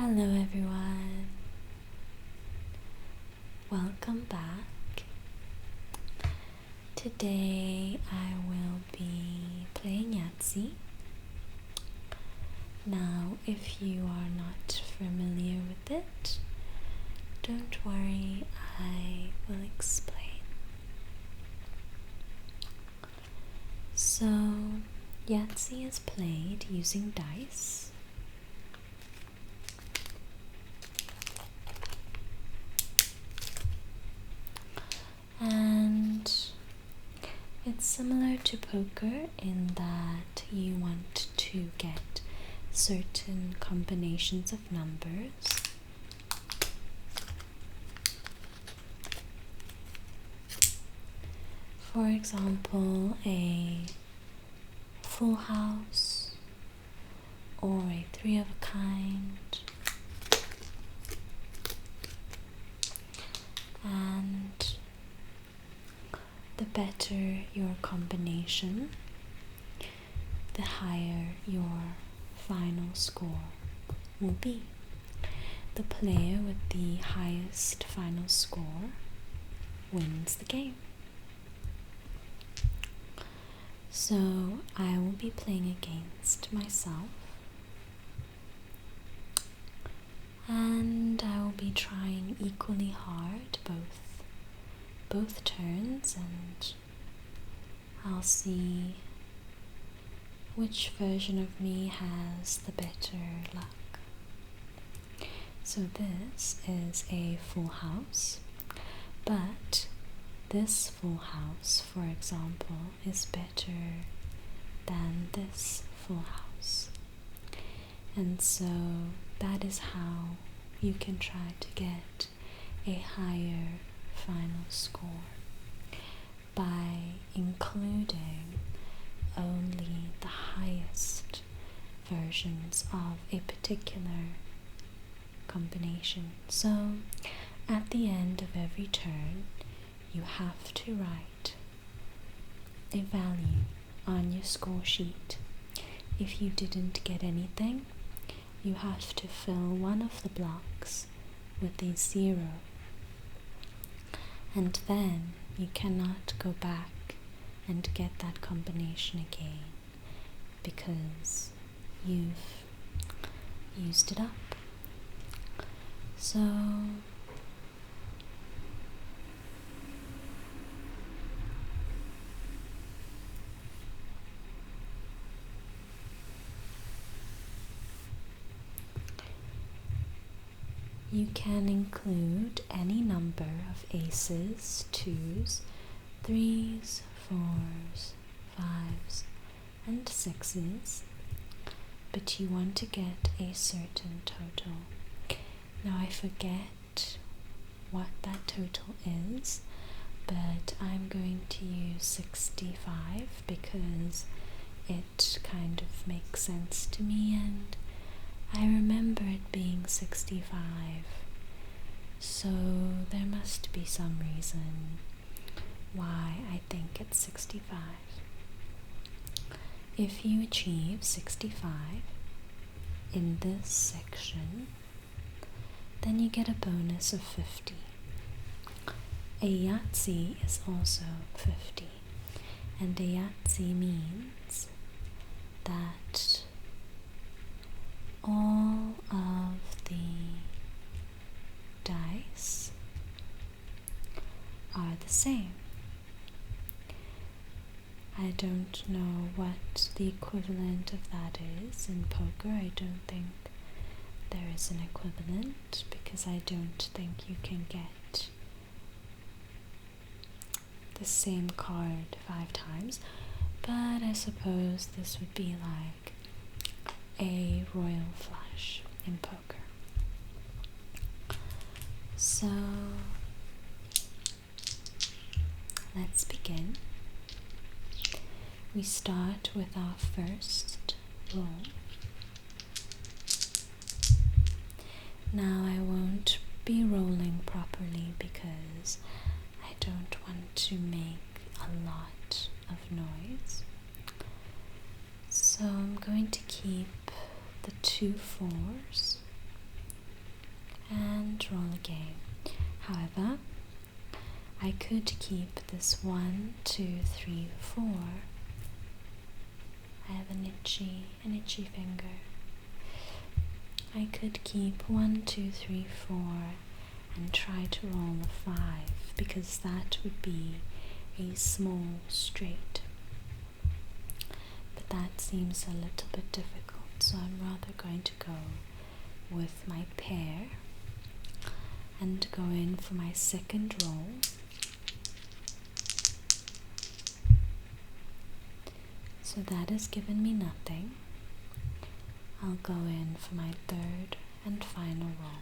Hello everyone, welcome back. Today I will be playing Yahtzee. Now if you are not familiar with it, don't worry, I will explain. So Yahtzee is played using dice. And it's similar to poker in that you want to get certain combinations of numbers. For example, a full house or a three of a kind. And the better your combination, the higher your final score will be. The player with the highest final score wins the game. So I will be playing against myself, and I will be trying equally hard both turns, and I'll see which version of me has the better luck. So this is a full house, but this full house, for example, is better than this full house. And so that is how you can try to get a higher final score, by including only the highest versions of a particular combination. So at the end of every turn, you have to write a value on your score sheet. If you didn't get anything, you have to fill one of the blocks with a 0, and then you cannot go back and get that combination again because you've used it up. So you can include any number of aces, 2s, 3s, 4s, 5s, and 6s, but you want to get a certain total. Now I forget what that total is, but I'm going to use 65 because it kind of makes sense to me, and I remember it being 65, so there must be some reason why I think it's 65. If you achieve 65 in this section, then you get a bonus of 50. A Yahtzee is also 50, and a Yahtzee means that all of the dice are the same. I don't know what the equivalent of that is in poker. I don't think there is an equivalent because I don't think you can get the same card 5 times, but I suppose this would be like a royal flush in poker. So let's begin. We start with our first roll. Now I won't be rolling properly because I don't want to make a lot of noise. So I'm going to keep the 2 4s and roll again. However, I could keep this 1, 2, 3, 4. I have an itchy finger. I could keep 1, 2, 3, 4 and try to roll a 5 because that would be a small straight. But that seems a little bit difficult, so I'm rather going to go with my pair and go in for my second roll. So that has given me nothing. I'll go in for my third and final roll.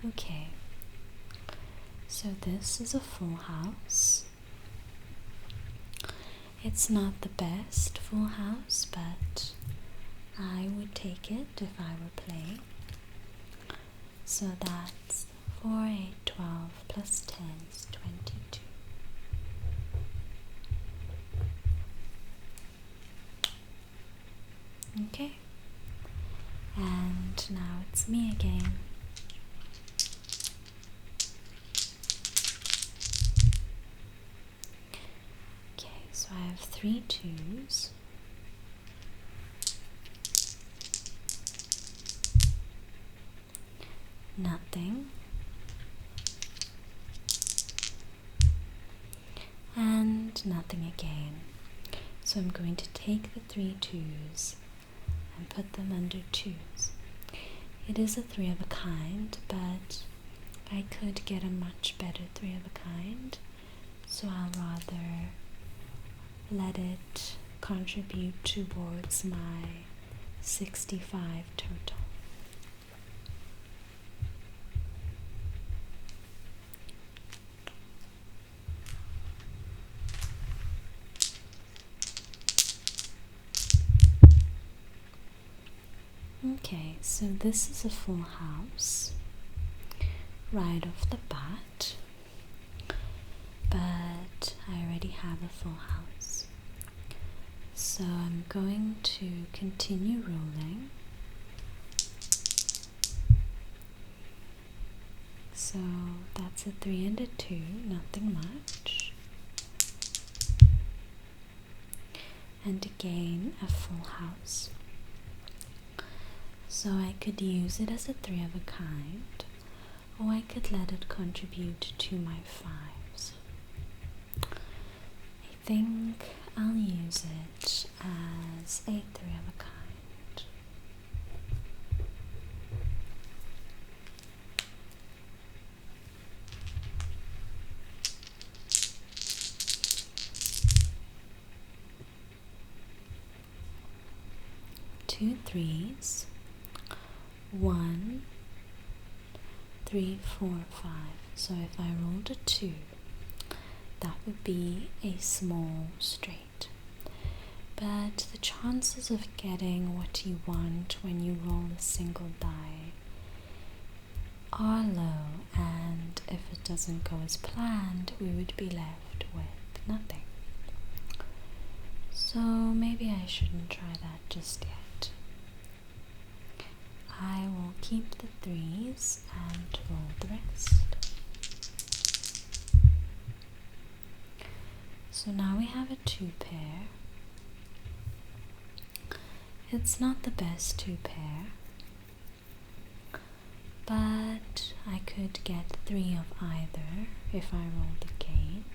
Okay, so this is a full house. It's not the best full house, but I would take it if I were playing. So that's 4, 8, 12 plus 10 is 22. Okay, and now it's me again. Okay, so I have 3 2s. Nothing. And nothing again. So I'm going to take the 3 2s and put them under 2s. It is a 3 of a kind, but I could get a much better 3 of a kind, so I'll rather let it contribute towards my 65 total. Okay, so this is a full house right off the bat, but I already have a full house. So I'm going to continue rolling. So that's a 3 and a 2, nothing much. And again, a full house. So I could use it as a 3 of a kind, or I could let it contribute to my 5s. I think I'll use it as a 3 of a kind. Two 3s. 1, 3, 4, 5. So if I rolled a 2, that would be a small straight. But the chances of getting what you want when you roll a single die are low, and if it doesn't go as planned, we would be left with nothing. So maybe I shouldn't try that just yet. I will keep the 3s and roll the rest. So now we have a 2 pair. It's not the best 2 pair, but I could get 3 of either if I rolled again,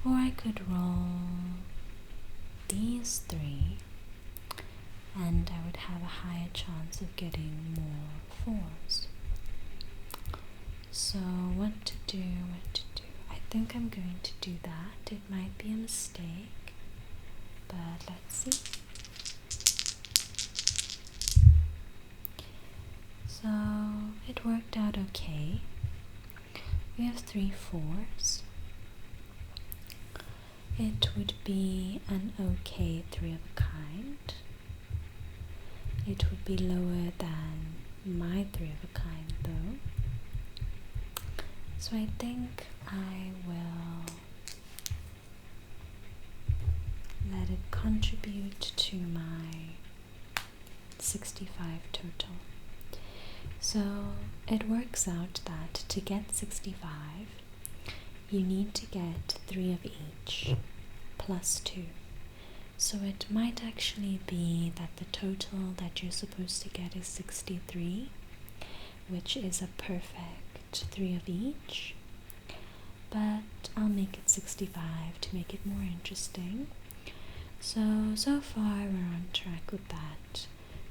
or I could roll these 3 and I would have a higher chance of getting more 4s. So what to do? I think I'm going to do that. It might be a mistake, but let's see. So it worked out okay. We have 3 4s. It would be an okay 3 of a kind. It would be lower than my 3 of a kind though. So I think I will let it contribute to my 65 total. So it works out that to get 65, you need to get 3 of each, plus 2. So it might actually be that the total that you're supposed to get is 63, which is a perfect 3 of each. But I'll make it 65 to make it more interesting. So far we're on track with that,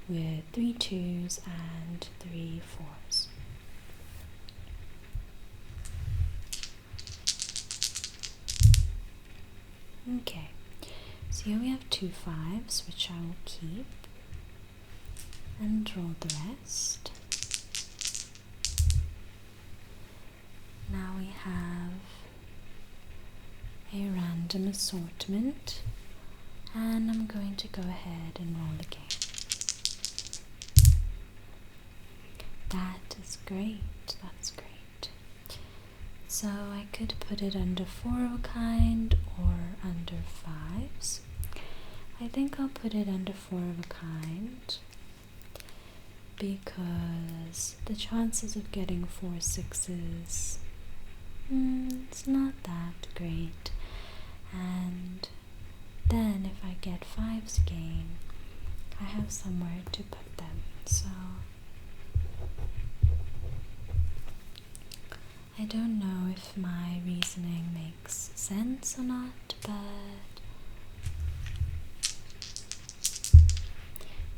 with 3 2s and 3 4s. Okay, so here we have 2 5s, which I will keep, and roll the rest. Now we have a random assortment, and I'm going to go ahead and roll again. That is great, that's great. So I could put it under 4 of a kind or under 5s. I think I'll put it under 4 of a kind, because the chances of getting 4 6s, it's not that great. And then if I get 5s again, I have somewhere to put them. So I don't know if my reasoning makes sense or not, but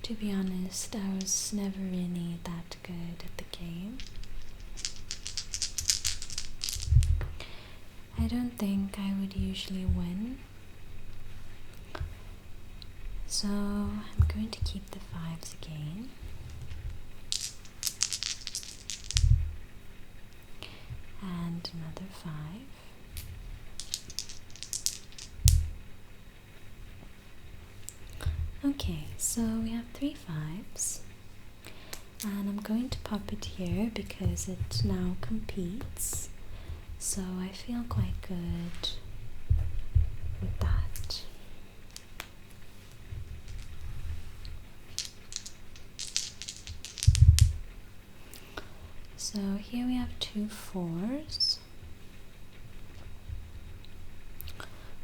to be honest, I was never really that good at the game. I don't think I would usually win. So I'm going to keep the 5s again. And another 5. Okay, so we have 3 5s, and I'm going to pop it here because it now competes, so I feel quite good with that. So here we have 2 4s,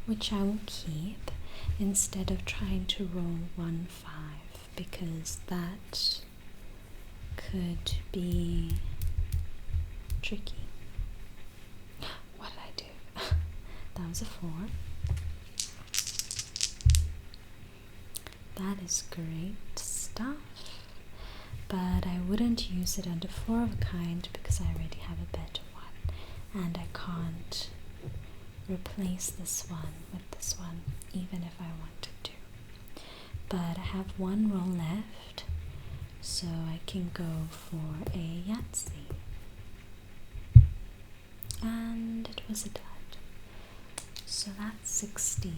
which I will keep instead of trying to roll 1 5, because that could be tricky. What did I do? That was a 4. That is great stuff, but I wouldn't use it under 4 of a kind because I already have a better one, and I can't replace this one with this one even if I wanted to. But I have 1 roll left, so I can go for a Yahtzee, and it was a dud. So that's 16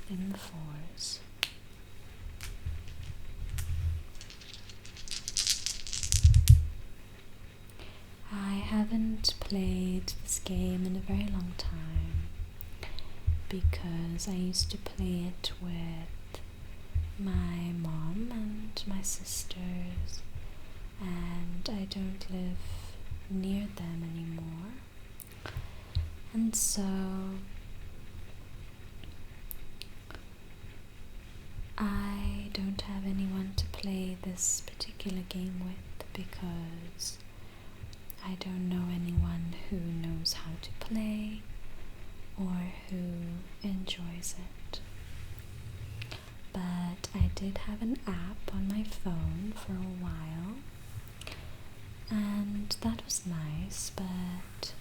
in the 4s. I haven't played this game in a very long time because I used to play it with my mom and my sisters, and I don't live near them anymore, and so I don't have anyone to play this particular game with because I don't know anyone who knows how to play or who enjoys it. But I did have an app on my phone for a while, and that was nice, but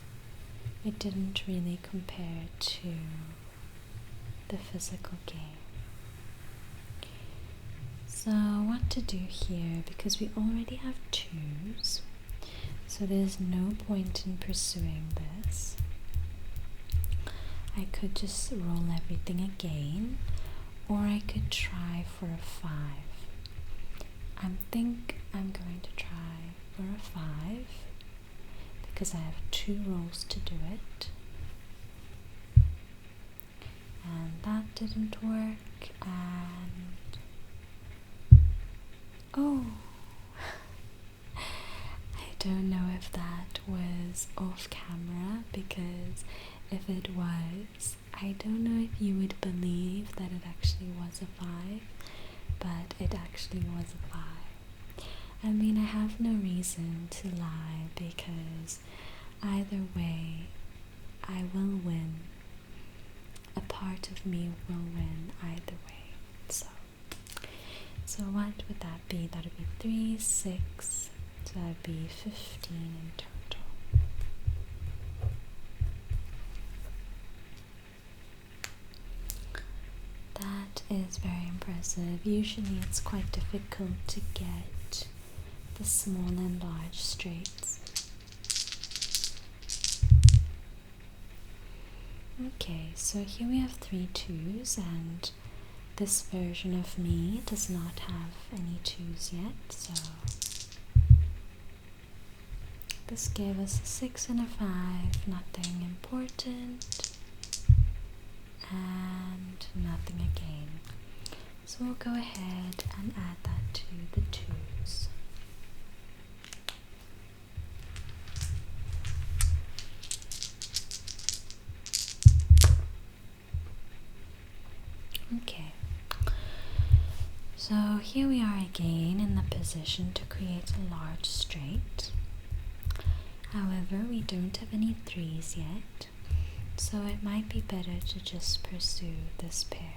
it didn't really compare to the physical game. So what to do here, because we already have 2s, so there's no point in pursuing this. I could just roll everything again, or I could try for a 5. I think I'm going to try for a 5 because I have 2 rolls to do it, and that didn't work, and Oh, I don't know if that was off camera, because if it was, I don't know if you would believe that it actually was a 5, but it actually was a 5. I mean, I have no reason to lie, because either way, I will win. A part of me will win either way. So what would that be? That would be 3, 6, so that would be 15 in total. That is very impressive. Usually it's quite difficult to get the small and large straights. Okay, so here we have 3 2s, and this version of me does not have any 2s yet, so this gave us a 6 and a 5, nothing important, and nothing again. So we'll go ahead and add that to the 2s. Okay, so here we are again in the position to create a large straight. However, we don't have any 3s yet, so it might be better to just pursue this pair.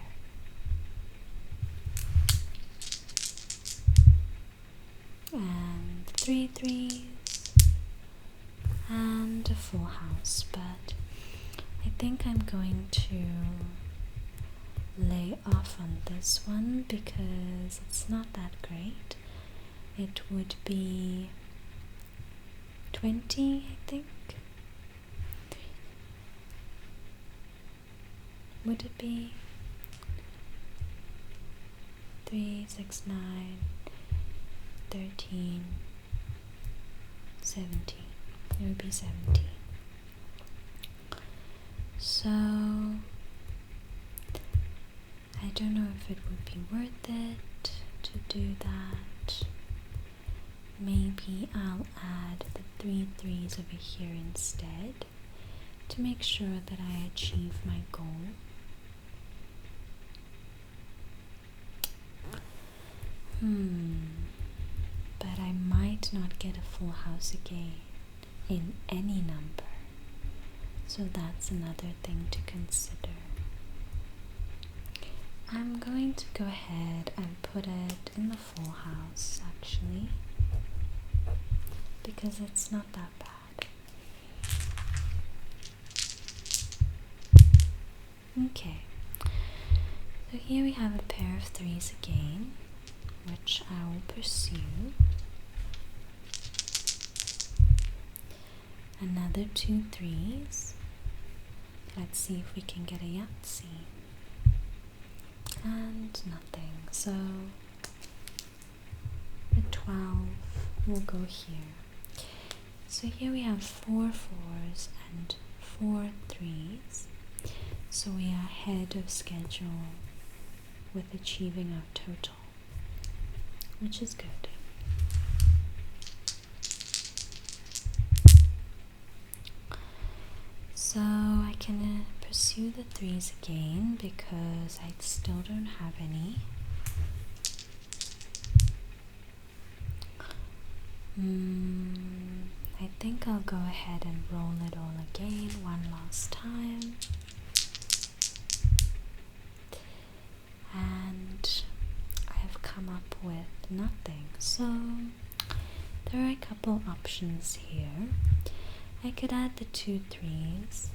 And 3 3s and a full house, but I think I'm going to lay off on this one because it's not that great. It would be 20, I think. Would it be 3, 6, 9, 13, 17? It would be 17. So I don't know if it would be worth it to do that. Maybe I'll add the 3 3s over here instead to make sure that I achieve my goal. But I might not get a full house again in any number, so that's another thing to consider. I'm going to go ahead and put it in the full house actually, because it's not that bad. Okay, so here we have a pair of 3s again, which I will pursue. Another 2 3s. Let's see if we can get a Yahtzee. And nothing. So the 12 will go here. So here we have 4 4s and 4 3s. So we are ahead of schedule with achieving our total, which is good. So I can pursue the 3s again because I still don't have any. I think I'll go ahead and roll it all again one last time. And I have come up with nothing. So there are a couple options here. I could add the 2 3s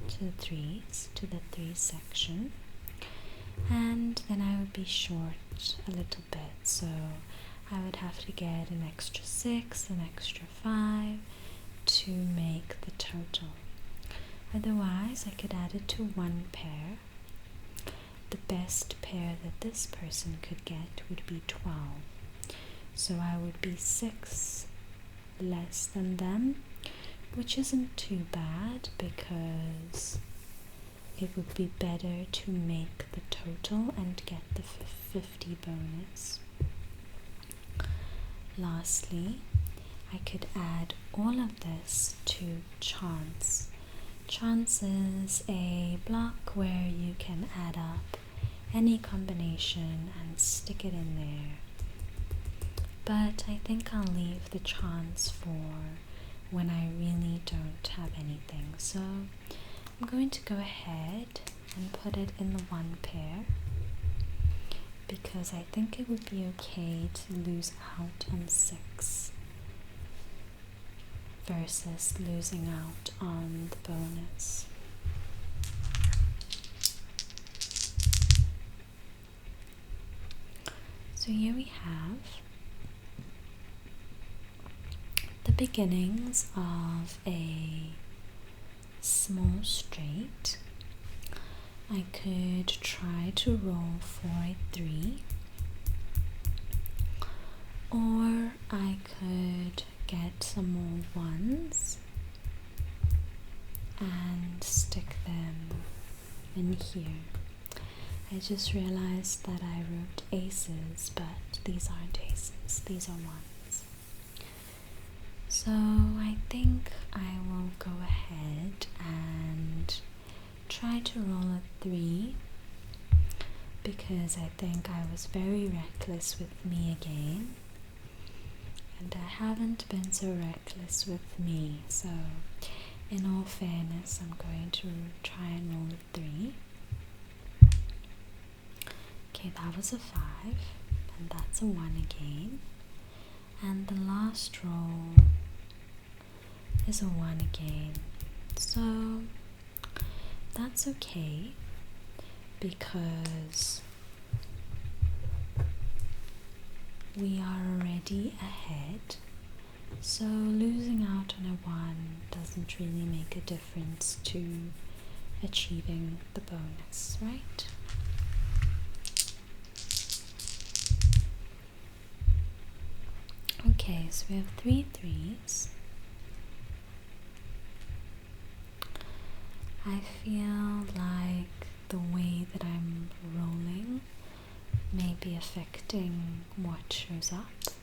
to the 3s to the 3 section, and then I would be short a little bit, so I would have to get an extra 6, an extra 5 to make the total. Otherwise I could add it to 1 pair. The best pair that this person could get would be 12, so I would be 6 less than them, which isn't too bad because it would be better to make the total and get the 50 bonus. lastly, I could add all of this to chance. Chance is a block where you can add up any combination and stick it in there. But I think I'll leave the chance for when I really don't have anything. So I'm going to go ahead and put it in the one pair, because I think it would be okay to lose out on 6 versus losing out on the bonus. So here we have the beginnings of a small straight. I could try to roll for a 3, or I could get some more 1s and stick them in here. I just realized that I wrote aces, but these aren't aces, these are 1s. So I think I will go ahead and try to roll a 3, because I think I was very reckless with me again, and I haven't been so reckless with me. So in all fairness, I'm going to try and roll a 3. Okay, that was a 5, and that's a 1 again, and the last roll is a 1 again. So that's okay, because we are already ahead, so losing out on a 1 doesn't really make a difference to achieving the bonus, right? Okay, so we have 3 3s. I feel like the way that I'm rolling may be affecting what shows up,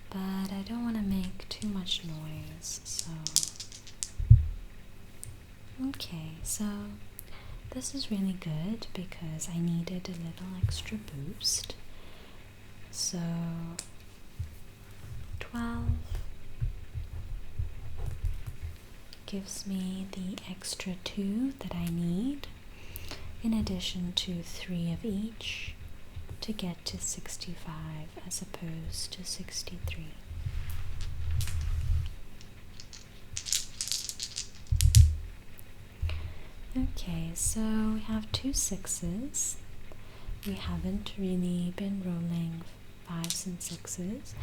but I don't want to make too much noise, so okay, so this is really good because I needed a little extra boost. So 12 gives me the extra 2 that I need, in addition to 3 of each, to get to 65 as opposed to 63. Okay, so we have 2 6s. We haven't really been rolling 5s and 6s.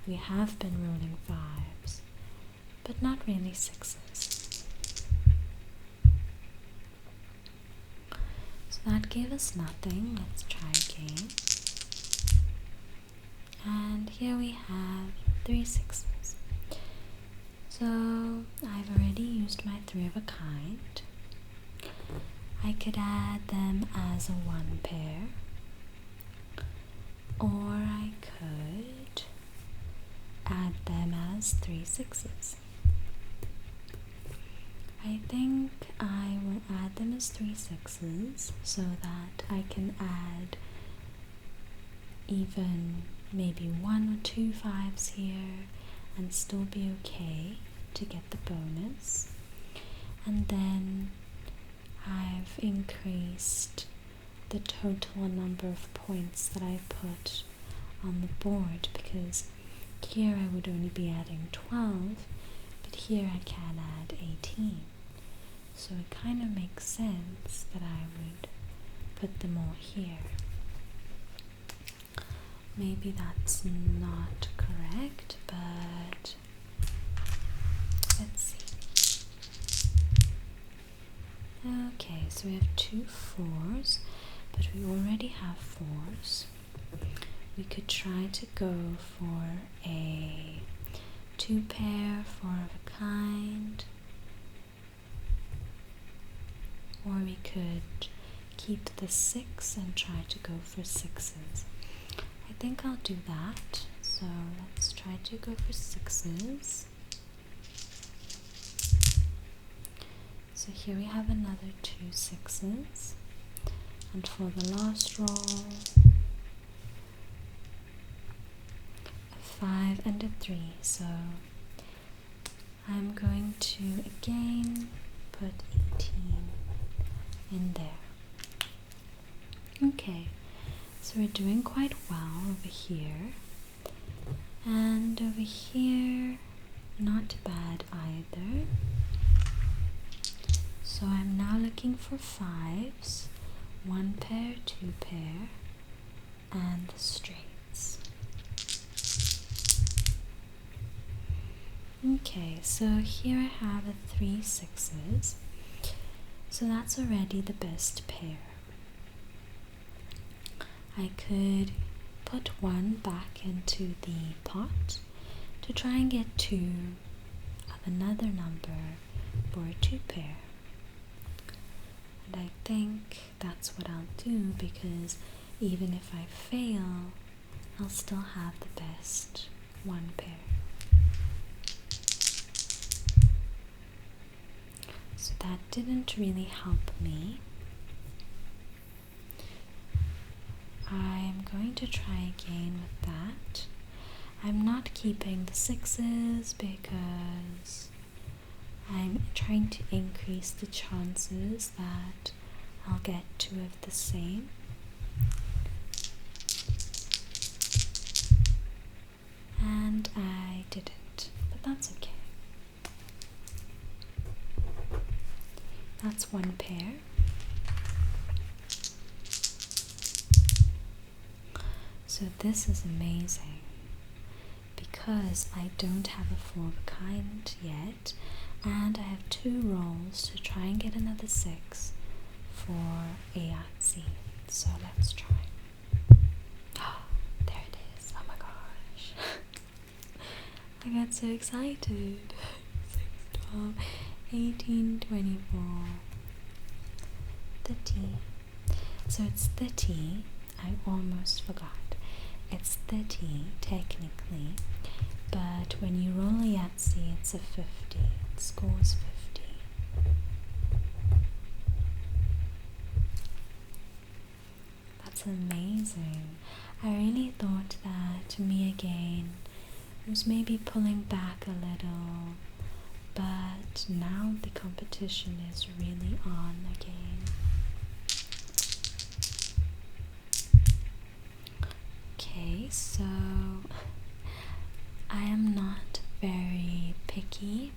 We have been rolling 5s, but not really 6s. So that gave us nothing. Let's try again. And here we have 3 6s. So I've already used my 3 of a kind. I could add them as a 1 pair, or I could add them as 3 6s. I think I will add them as 3 6s so that I can add even maybe 1 or 2 5s here and still be okay to get the bonus. And then I've increased the total number of points that I put on the board, because here I would only be adding 12, but here I can add 18. So it kind of makes sense that I would put them all here. Maybe that's not correct, but let's see. Okay, so we have 2 4s, but we already have 4s. We could try to go for a 2 pair, 4 of a kind, or we could keep the 6 and try to go for 6s. I think I'll do that. So let's try to go for 6s. So here we have another 2 6s. And for the last roll, a 5 and a 3. So I'm going to again put 18 in there. Okay, so we're doing quite well over here. And over here, not bad either. So I'm now looking for 5s, 1 pair, 2 pair, and the straights. Okay, so here I have a 3 6s, so that's already the best pair. I could put 1 back into the pot to try and get 2 of another number for a 2 pair. And I think that's what I'll do, because even if I fail, I'll still have the best 1 pair. So that didn't really help me. I'm going to try again with that. I'm not keeping the 6s because I'm trying to increase the chances that I'll get 2 of the same. And I didn't, but that's okay. That's 1 pair. So this is amazing because I don't have a 4 of a kind yet, and I have 2 rolls to try and get another 6 for a Yahtzee. So let's try. Oh, there it is. Oh my gosh. I got so excited. 6, 12, 18, 24, 30. So it's 30. I almost forgot. It's 30 technically, but when you roll a Yahtzee, it's a 50. It scores 50. That's amazing. I really thought that me again was maybe pulling back a little, but now the competition is really on again. Okay, so I am not very picky,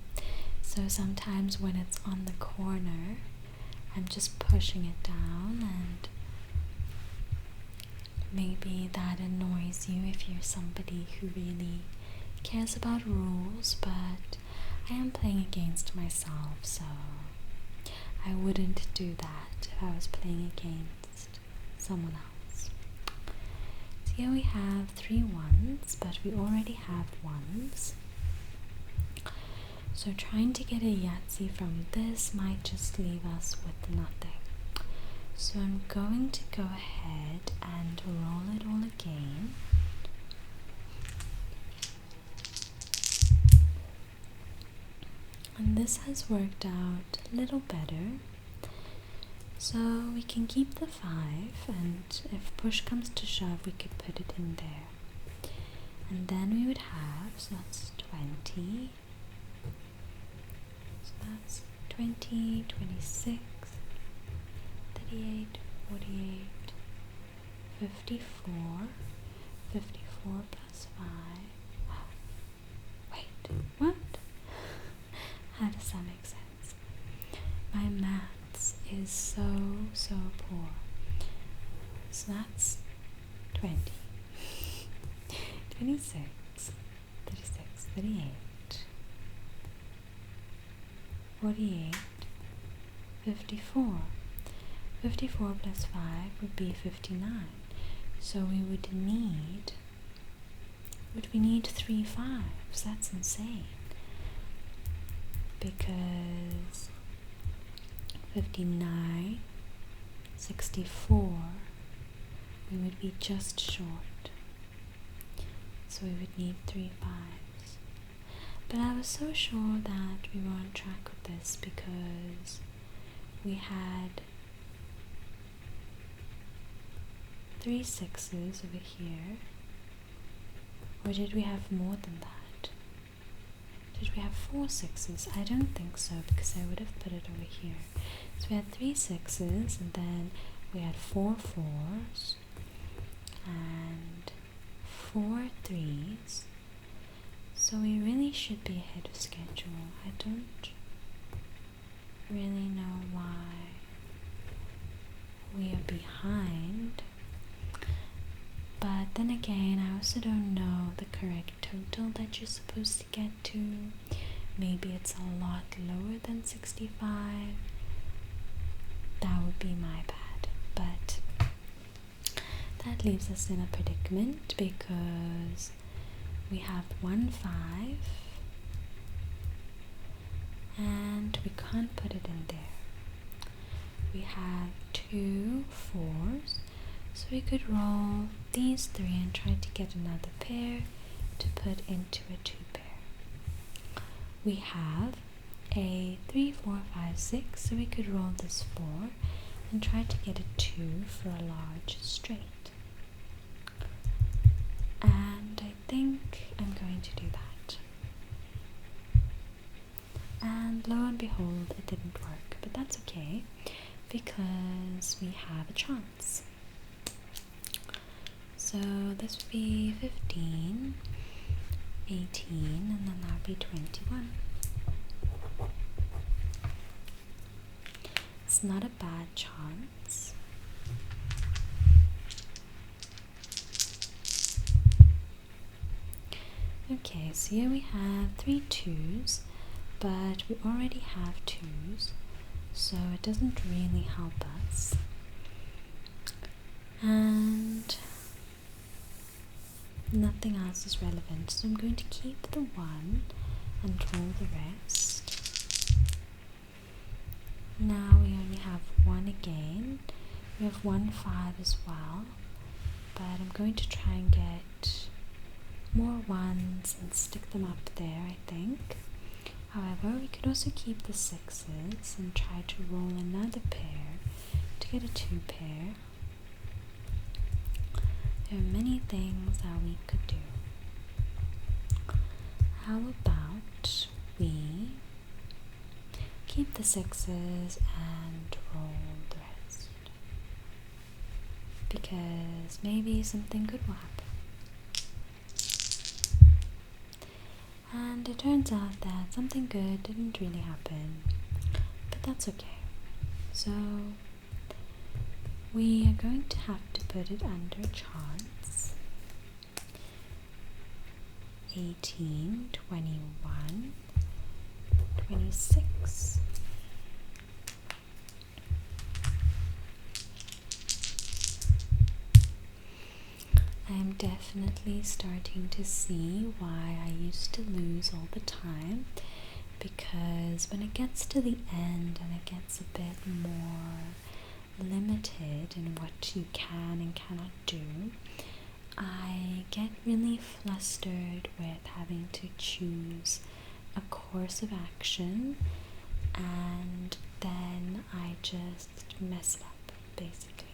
so sometimes when it's on the corner, I'm just pushing it down, and maybe that annoys you if you're somebody who really cares about rules, but I am playing against myself, so I wouldn't do that if I was playing against someone else. So here we have 3 1s, but we already have 1s. So trying to get a Yahtzee from this might just leave us with nothing. So I'm going to go ahead and roll it all again. And this has worked out a little better. So we can keep the 5, and if push comes to shove, we could put it in there. And then we would have, so that's 20. So that's 20, 26, 38, 48, 54, 54 plus 5. Wait, what? How does that make sense? My maths is so poor. So that's 20, 26, 36, 38, 48, 54. 54 plus 5 would be 59. So we would need 3 5s. That's insane. Because 59, 64, we would be just short. so we would need 3 5s. But I was so sure that we were on track with this because we had 3 6s over here. Or did we have more than that? Did we have 4 6s? I don't think so, because I would have put it over here. So we had 3 6s, and then we had 4 4s and 4 3s. So we really should be ahead of schedule. I don't really know why we are behind. But then again, I also don't know the correct total that you're supposed to get to. Maybe it's a lot lower than 65. That would be my bad. But that leaves us in a predicament because we have 1 5 and we can't put it in there. We have 2 4s. So we could roll these 3 and try to get another pair to put into a 2 pair. We have a 3 4 5 6, so we could roll this 4 and try to get a 2 for a large straight. And I think I'm going to do that. And lo and behold, it didn't work, but that's okay because we have a chance. So this would be 15, 18, and then that would be 21. It's not a bad chance. Okay, so here we have 3 2s, but we already have 2s, so it doesn't really help us. And nothing else is relevant, so I'm going to keep the 1 and roll the rest. Now we only have 1 again. We have 1 5 as well, but I'm going to try and get more 1s and stick them up there, I think. However, we could also keep the 6s and try to roll another pair to get a 2 pair. There are many things that we could do. How about we keep the 6s and roll the rest? Because maybe something good will happen. And it turns out that something good didn't really happen, but that's okay. So we are going to have to put it under chance. 18, 21, 26. I'm definitely starting to see why I used to lose all the time, because when it gets to the end and it gets a bit more limited in what you can and cannot do, I get really flustered with having to choose a course of action, and then I just mess it up, basically.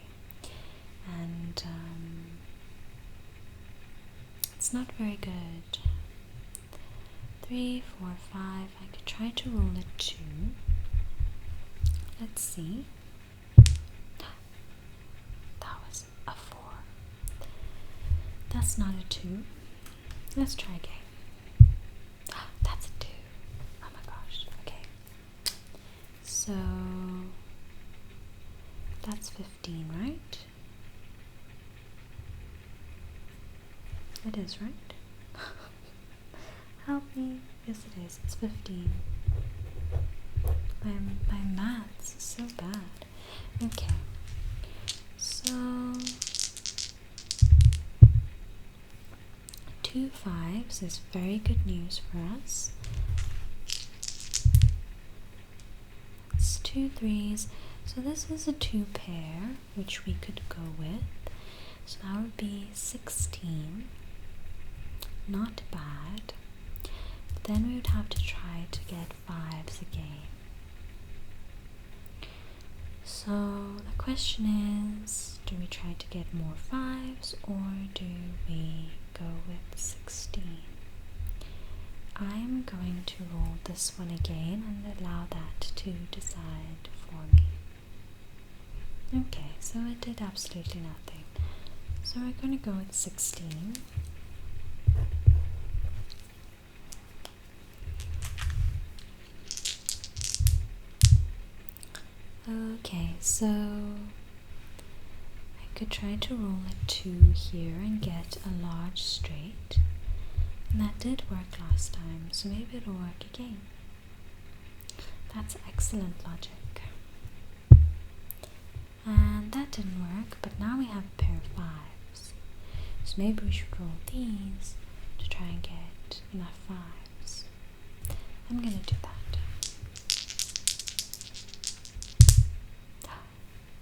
And it's not very good. 3, 4, 5. I could try to roll a 2. Let's see. That was a 4. That's not a 2. Let's try again. That's a 2. Oh my gosh. Okay. So that's 15, right? It is, right? Help me. Yes, it is. It's 15. My maths is so bad. Okay. So 2 5s is very good news for us. It's 2 3s. So this is a 2 pair, which we could go with. So that would be 16. not bad. But then we would have to try to get 5s again. So the question is, do we try to get more 5s or do we go with 16? I'm going to roll this one again and allow that to decide for me. Okay, so it did absolutely nothing. So we're going to go with 16. Okay, so I could try to roll a 2 here and get a large straight. And that did work last time, so maybe it'll work again. That's excellent logic. And that didn't work, but now we have a pair of 5s. So maybe we should roll these to try and get enough 5s. I'm gonna do that.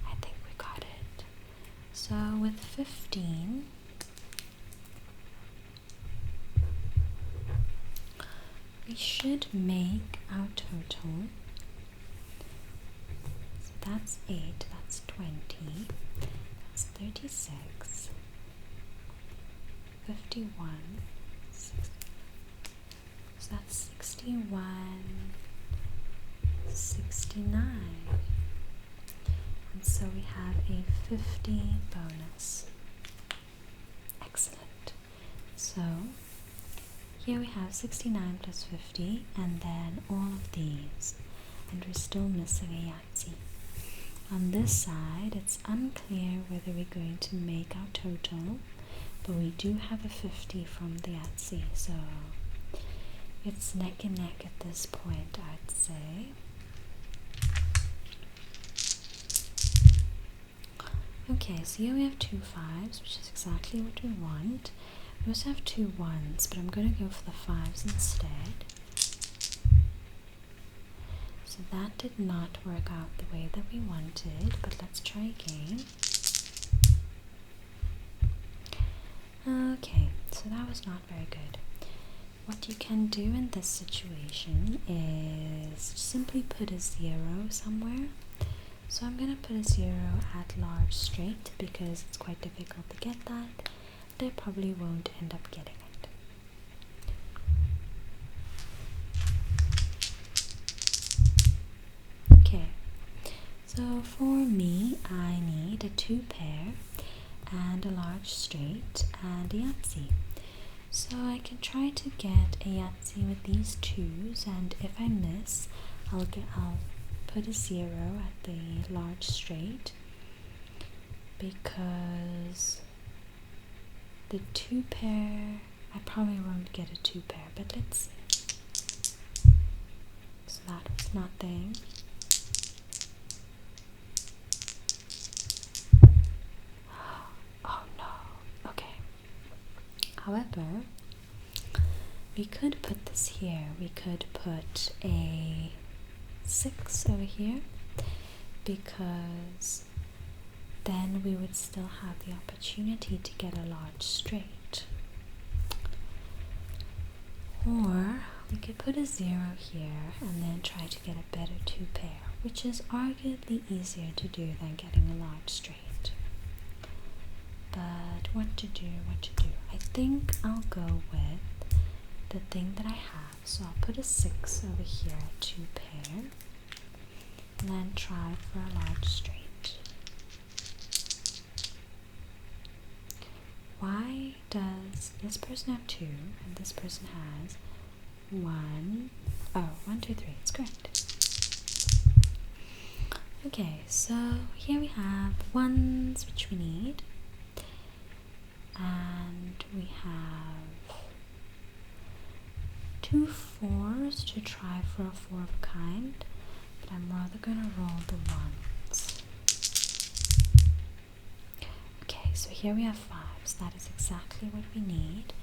I think we got it. So with 15, we should make our total. So that's 8, that's 20, that's 36, 51, 60. So that's 61, 69. And so we have a 50 bonus. Excellent. So here we have 69 plus 50 and then all of these. And we're still missing a Yahtzee. On this side, it's unclear whether we're going to make our total, but we do have a 50 from the Yahtzee, so it's neck and neck at this point, I'd say. Okay, so here we have 2 5s, which is exactly what we want. We also have 2 1s, but I'm going to go for the 5s instead. So that did not work out the way that we wanted, but let's try again. Okay, so that was not very good. What you can do in this situation is simply put a 0 somewhere. So I'm going to put a 0 at large straight because it's quite difficult to get that. But I probably won't end up getting it. Okay, so for me, I need a 2 pair and a large straight and a Yahtzee. So I can try to get a Yahtzee with these 2s, and if I miss, I'll put a 0 at the large straight because the 2 pair, I probably won't get a 2 pair, but let's see. So that was nothing. Oh no, okay. However, we could put this here. We could put a 6 over here because then we would still have the opportunity to get a large straight. Or we could put a 0 here and then try to get a better 2 pair, which is arguably easier to do than getting a large straight. But what to do? I think I'll go with the thing that I have. So I'll put a 6 over here, 2 pair, and then try for a large straight. Why does this person have 2 and this person has 1? Oh, 1, 2, 3. It's correct. Okay, so here we have 1s, which we need. And we have 2 4s to try for a 4 of a kind, but I'm rather going to roll the 1s. Okay, so here we have 5s. That is exactly what we need.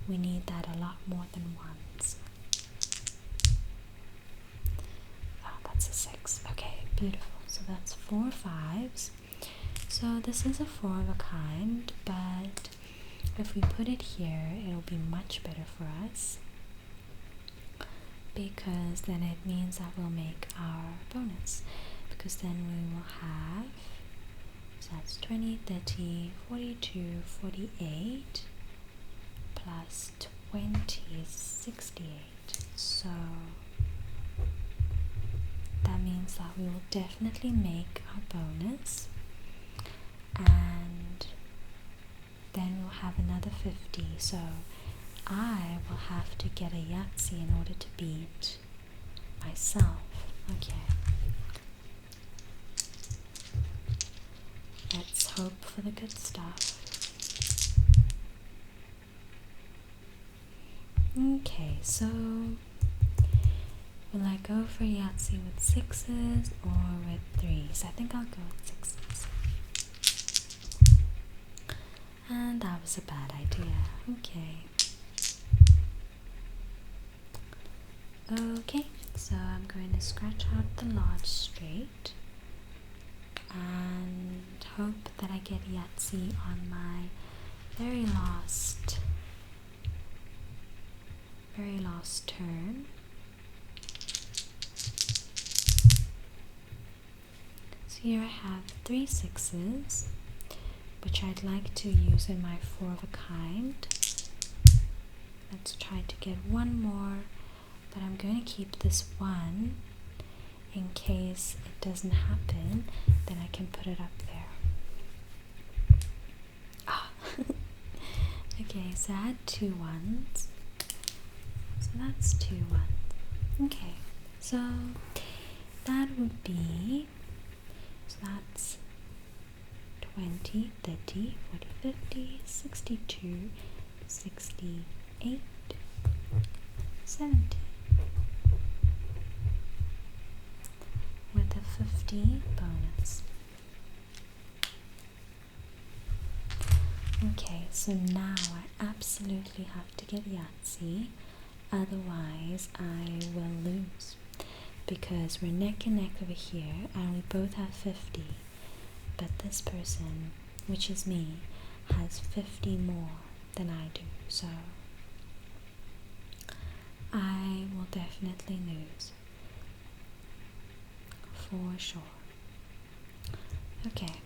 We need that a lot more than 1s. Oh, that's a 6. Okay, beautiful. So that's 4 5s. So this is a 4 of a kind, but If we put it here, it'll be much better for us, because then it means that we'll make our bonus, because then we will have, so that's 20, 30, 42, 48 plus 20 is 68. So that means that we will definitely make our bonus, and then we'll have another 50. So I will have to get a Yahtzee in order to beat myself. Okay. Let's hope for the good stuff. Okay, so will I go for Yahtzee with 6s or with 3s? I think I'll go with 6s. And that was a bad idea. Okay. Okay, so I'm going to scratch out the large straight and hope that I get Yahtzee on my very last turn. So here I have 3 6s, which I'd like to use in my 4 of a kind. Let's try to get one more, but I'm going to keep this one in case it doesn't happen, then I can put it up there. Ah. Okay, so I had 2 1s, so that's 2 1s. Okay, so that would be, so that's 20, 30, 40, 50, 62, 68, 70. With a 50 bonus. Okay, so now I absolutely have to get Yahtzee, otherwise I will lose, because we're neck and neck over here and we both have 50, but this person, which is me, has 50 more than I do, so I will definitely lose. For sure. Okay.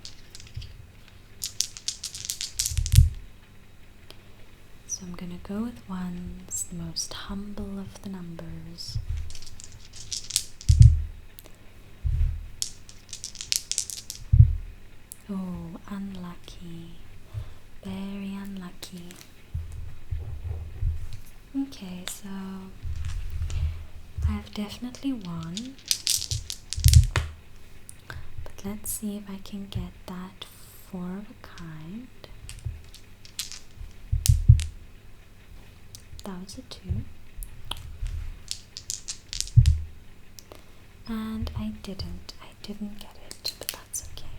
So I'm gonna go with 1s, the most humble of the numbers. Oh, unlucky. Very unlucky. Okay, so I've definitely won. Let's see if I can get that 4 of a kind. That was a 2. And I didn't get it, but that's okay.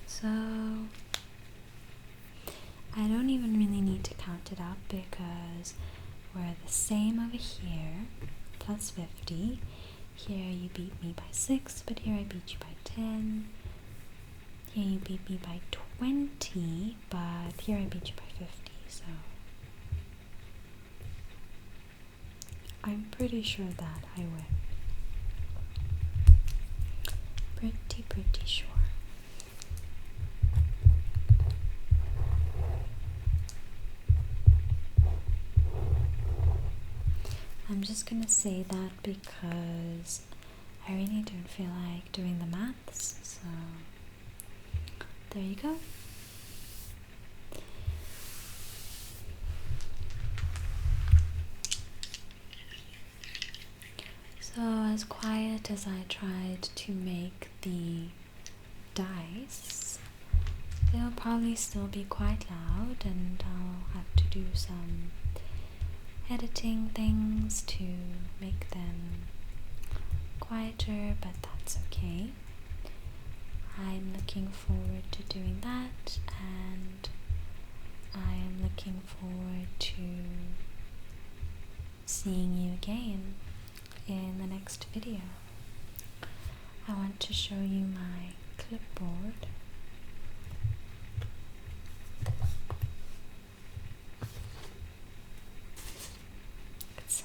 So I don't even really need to count it up, because we're the same over here, plus 50. Here you beat me by 6, but here I beat you by 10. Here you beat me by 20, but here I beat you by 50, so I'm pretty sure that I win. Pretty sure. I'm just gonna say that because I really don't feel like doing the maths, so there you go. So as quiet as I tried to make the dice, they'll probably still be quite loud, and I'll have to do some editing things to make them quieter, but that's okay. I'm looking forward to doing that, and I am looking forward to seeing you again in the next video. I want to show you my clipboard.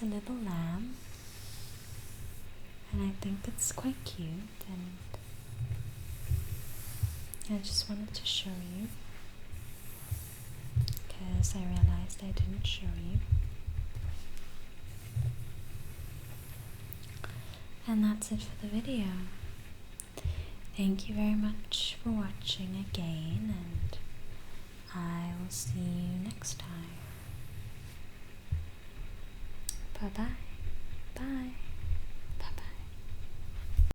a little lamb, and I think it's quite cute, and I just wanted to show you because I realized I didn't show you. And that's it for the video. Thank you very much for watching again, and I will see you next time. Bye bye. Bye.